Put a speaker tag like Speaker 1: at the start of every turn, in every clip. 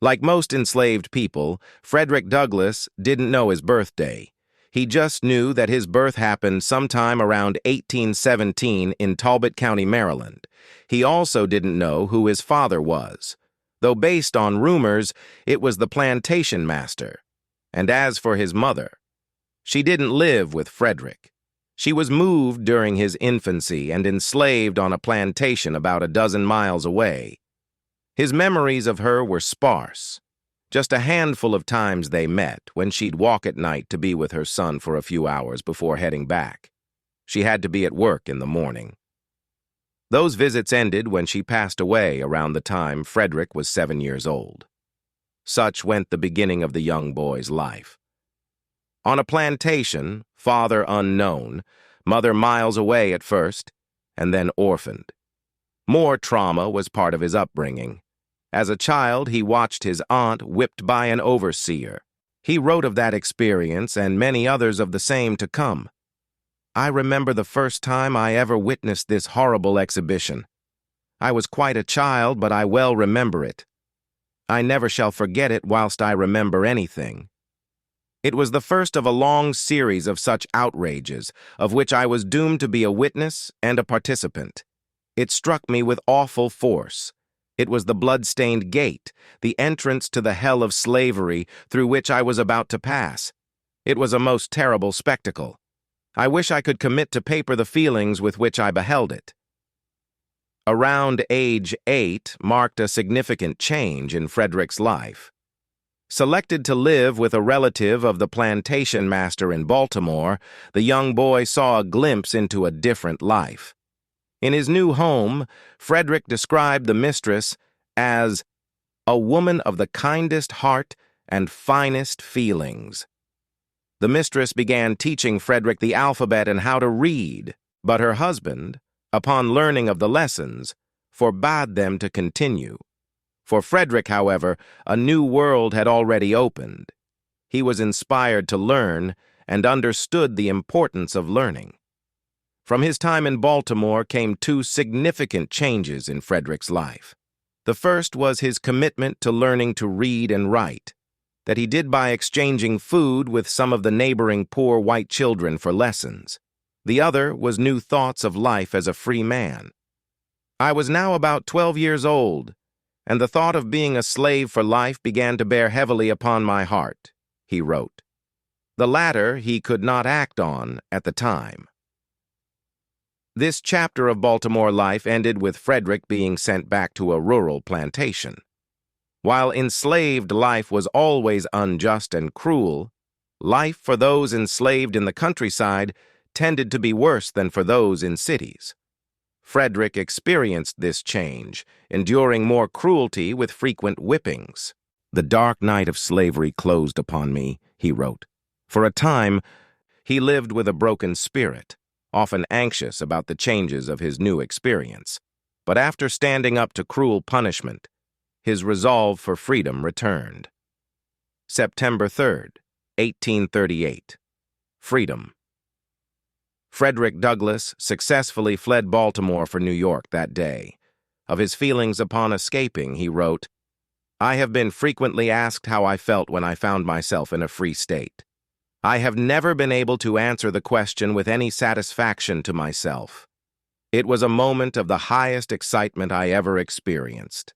Speaker 1: Like most enslaved people, Frederick Douglass didn't know his birthday. He just knew that his birth happened sometime around 1817 in Talbot County, Maryland. He also didn't know who his father was, though based on rumors, it was the plantation master. And as for his mother, she didn't live with Frederick. She was moved during his infancy and enslaved on a plantation about a dozen miles away. His memories of her were sparse. Just a handful of times they met, when she'd walk at night to be with her son for a few hours before heading back. She had to be at work in the morning. Those visits ended when she passed away around the time Frederick was 7 years old. Such went the beginning of the young boy's life. On a plantation, father unknown, mother miles away at first, and then orphaned. More trauma was part of his upbringing. As a child, he watched his aunt whipped by an overseer. He wrote of that experience and many others of the same to come. I remember the first time I ever witnessed this horrible exhibition. I was quite a child, but I well remember it. I never shall forget it whilst I remember anything. It was the first of a long series of such outrages, of which I was doomed to be a witness and a participant. It struck me with awful force. It was the blood-stained gate, the entrance to the hell of slavery through which I was about to pass. It was a most terrible spectacle. I wish I could commit to paper the feelings with which I beheld it. Around age 8 marked a significant change in Frederick's life. Selected to live with a relative of the plantation master in Baltimore, the young boy saw a glimpse into a different life. In his new home, Frederick described the mistress as a woman of the kindest heart and finest feelings. The mistress began teaching Frederick the alphabet and how to read, but her husband, upon learning of the lessons, forbade them to continue. For Frederick, however, a new world had already opened. He was inspired to learn and understood the importance of learning. From his time in Baltimore came two significant changes in Frederick's life. The first was his commitment to learning to read and write, that he did by exchanging food with some of the neighboring poor white children for lessons. The other was new thoughts of life as a free man. I was now about 12 years old, and the thought of being a slave for life began to bear heavily upon my heart, he wrote. The latter he could not act on at the time. This chapter of Baltimore life ended with Frederick being sent back to a rural plantation. While enslaved life was always unjust and cruel, life for those enslaved in the countryside tended to be worse than for those in cities. Frederick experienced this change, enduring more cruelty with frequent whippings. The dark night of slavery closed upon me, he wrote. For a time, he lived with a broken spirit, often anxious about the changes of his new experience. But after standing up to cruel punishment, his resolve for freedom returned. September 3rd, 1838. Freedom. Frederick Douglass successfully fled Baltimore for New York that day. Of his feelings upon escaping, he wrote, "I have been frequently asked how I felt when I found myself in a free state. I have never been able to answer the question with any satisfaction to myself. It was a moment of the highest excitement I ever experienced.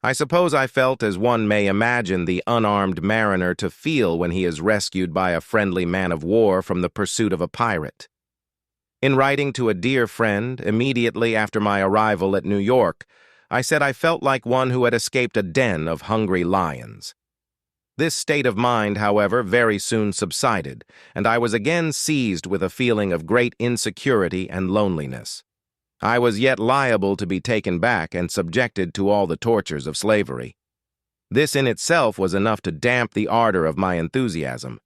Speaker 1: I suppose I felt as one may imagine the unarmed mariner to feel when he is rescued by a friendly man of war from the pursuit of a pirate. In writing to a dear friend immediately after my arrival at New York, I said I felt like one who had escaped a den of hungry lions. This state of mind, however, very soon subsided, and I was again seized with a feeling of great insecurity and loneliness. I was yet liable to be taken back and subjected to all the tortures of slavery. This in itself was enough to damp the ardor of my enthusiasm.